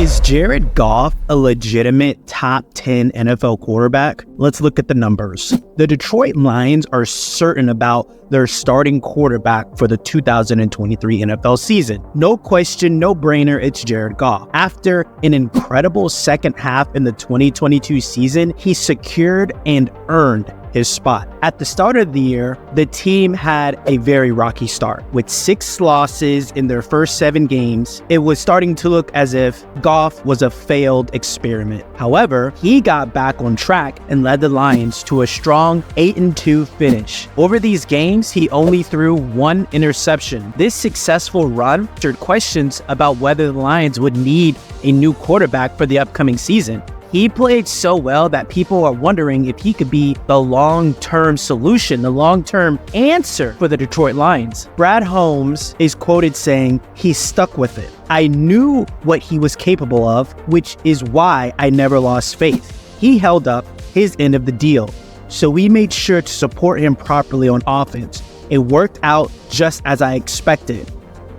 Is Jared Goff a legitimate top 10 NFL quarterback? Let's look at the numbers. The Detroit Lions are certain about their starting quarterback for the 2023 NFL season. No question, no brainer, it's Jared Goff. After an incredible second half in the 2022 season, he secured and earned his spot. At the start of the year, the team had a very rocky start. With 6 losses in their first 7 games, it was starting to look as if Goff was a failed experiment. However, he got back on track and led the Lions to a strong 8-2 finish. Over these games, he only threw 1 interception. This successful run answered questions about whether the Lions would need a new quarterback for the upcoming season. He played so well that people are wondering if he could be the long-term solution, the long-term answer for the Detroit Lions. Brad Holmes is quoted saying, "He stuck with it. I knew what he was capable of, which is why I never lost faith. He held up his end of the deal, so we made sure to support him properly on offense. It worked out just as I expected.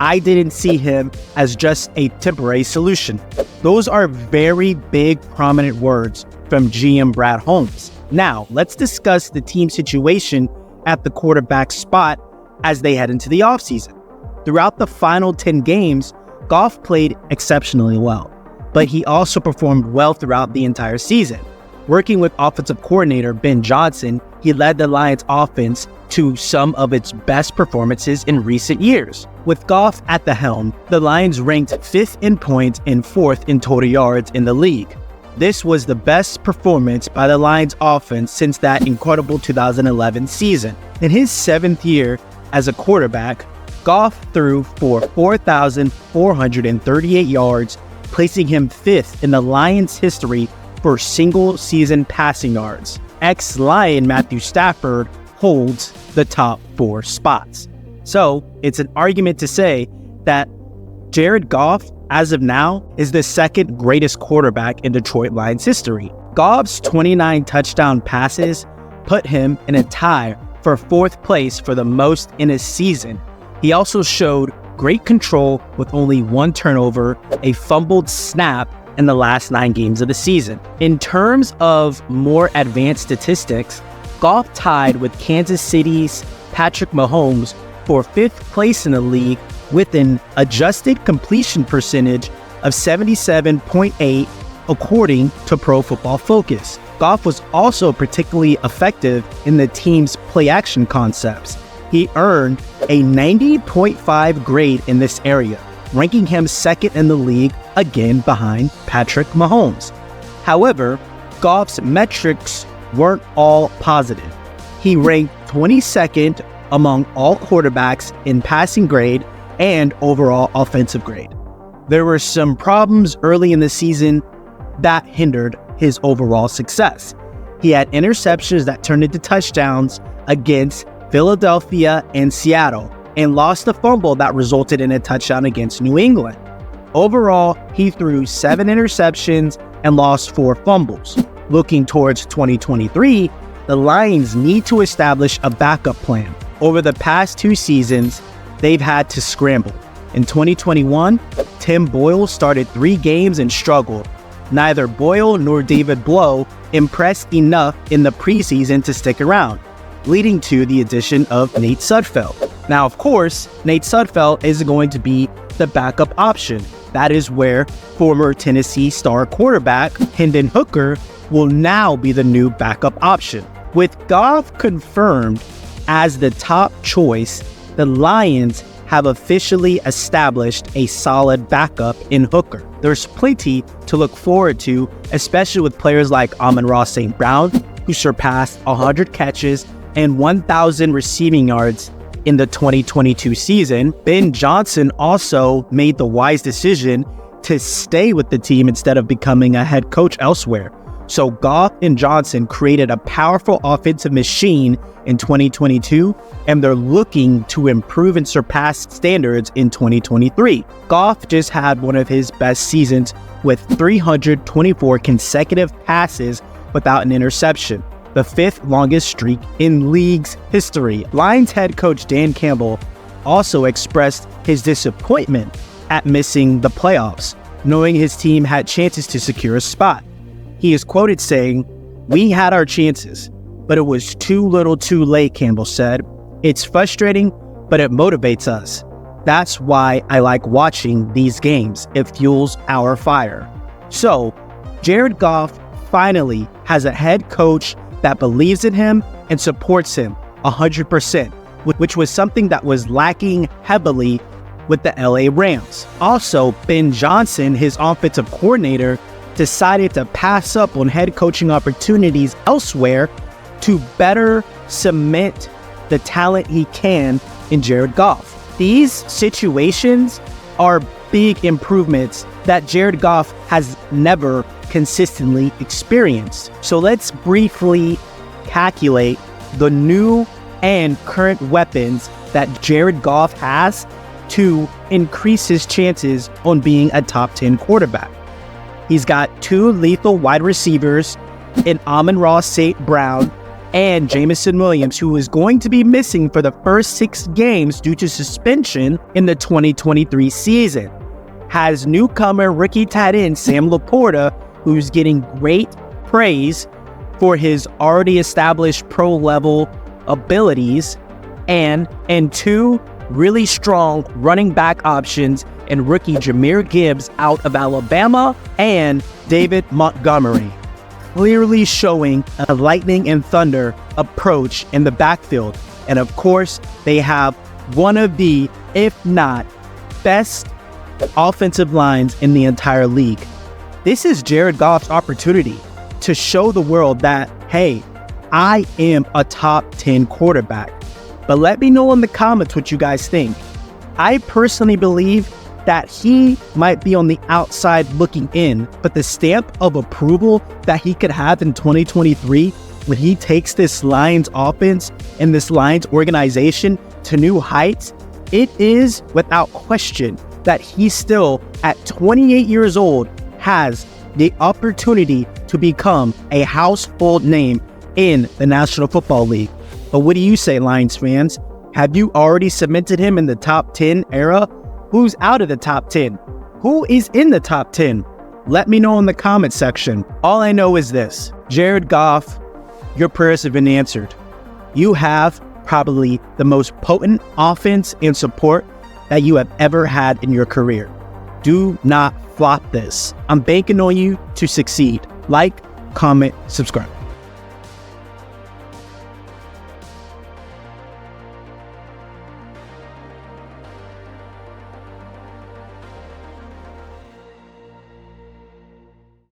I didn't see him as just a temporary solution." Those are very big, prominent words from GM Brad Holmes. Now, let's discuss the team situation at the quarterback spot as they head into the offseason. Throughout the final 10 games, Goff played exceptionally well, but he also performed well throughout the entire season. Working with offensive coordinator Ben Johnson, he led the Lions offense to some of its best performances in recent years. With Goff at the helm, the Lions ranked 5th in points and 4th in total yards in the league. This was the best performance by the Lions offense since that incredible 2011 season. In his 7th year as a quarterback, Goff threw for 4,438 yards, placing him 5th in the Lions' history for single-season passing yards. Ex-Lion Matthew Stafford holds the top 4 spots. So it's an argument to say that Jared Goff, as of now, is the 2nd greatest quarterback in Detroit Lions history. Goff's 29 touchdown passes put him in a tie for 4th place for the most in a season. He also showed great control with only 1 turnover, a fumbled snap in the last 9 games of the season. In terms of more advanced statistics, Goff tied with Kansas City's Patrick Mahomes for 5th place in the league with an adjusted completion percentage of 77.8 according to Pro Football Focus. Goff was also particularly effective in the team's play-action concepts. He earned a 90.5 grade in this area, ranking him 2nd in the league, again behind Patrick Mahomes. However, Goff's metrics weren't all positive. He ranked 22nd among all quarterbacks in passing grade and overall offensive grade. There were some problems early in the season that hindered his overall success. He had interceptions that turned into touchdowns against Philadelphia and Seattle, and lost a fumble that resulted in a touchdown against New England. Overall, he threw 7 interceptions and lost 4 fumbles. Looking towards 2023, the Lions need to establish a backup plan. Over the past 2 seasons, they've had to scramble. In 2021, Tim Boyle started 3 games and struggled. Neither Boyle nor David Blough impressed enough in the preseason to stick around, leading to the addition of Nate Sudfeld. Now, of course, Nate Sudfeld is going to be the backup option. That is where former Tennessee star quarterback Hendon Hooker will now be the new backup option. With Goff confirmed as the top choice, the Lions have officially established a solid backup in Hooker. There's plenty to look forward to, especially with players like Amon Ra St. who surpassed 100 catches and 1,000 receiving yards in the 2022 season. Ben Johnson also made the wise decision to stay with the team instead of becoming a head coach elsewhere. So Goff and Johnson created a powerful offensive machine in 2022, and they're looking to improve and surpass standards in 2023. Goff just had one of his best seasons with 324 consecutive passes without an interception, the 5th longest streak in league's history. Lions head coach Dan Campbell also expressed his disappointment at missing the playoffs. knowing his team had chances to secure a spot. He is quoted saying, "We had our chances, but it was too little too late," Campbell said. "It's frustrating, but it motivates us. That's why I like watching these games. It fuels our fire." So, Jared Goff finally has a head coach that believes in him and supports him 100%, which was something that was lacking heavily with the LA Rams. Also, Ben Johnson, his offensive coordinator, decided to pass up on head coaching opportunities elsewhere to better cement the talent he can in Jared Goff. These situations are big improvements that Jared Goff has never consistently experienced. So let's briefly calculate the new and current weapons that Jared Goff has to increase his chances on being a top 10 quarterback. He's got 2 lethal wide receivers in Amon Ra St. Brown and Jameson Williams, who is going to be missing for the first 6 games due to suspension in the 2023 season. Has newcomer rookie tight end Sam Laporta, who's getting great praise for his already established pro-level abilities, and 2 really strong running back options in rookie Jahmyr Gibbs out of Alabama and David Montgomery, clearly showing a lightning and thunder approach in the backfield. And of course, they have one of the, if not best, offensive lines in the entire league. This is Jared Goff's opportunity to show the world that, hey, I am a top 10 quarterback. But let me know in the comments what you guys think. I personally believe that he might be on the outside looking in, but the stamp of approval that he could have in 2023 when he takes this Lions offense and this Lions organization to new heights, it is without question that he still, at 28 years old, has the opportunity to become a household name in the National Football League. But what do you say, Lions fans? Have you already cemented him in the top 10 era? Who's out of the top 10? Who is in the top 10? Let me know in the comment section. All I know is this: Jared Goff, your prayers have been answered. You have probably the most potent offense and support that you have ever had in your career. Do not flop this. I'm banking on you to succeed. Like, comment, subscribe.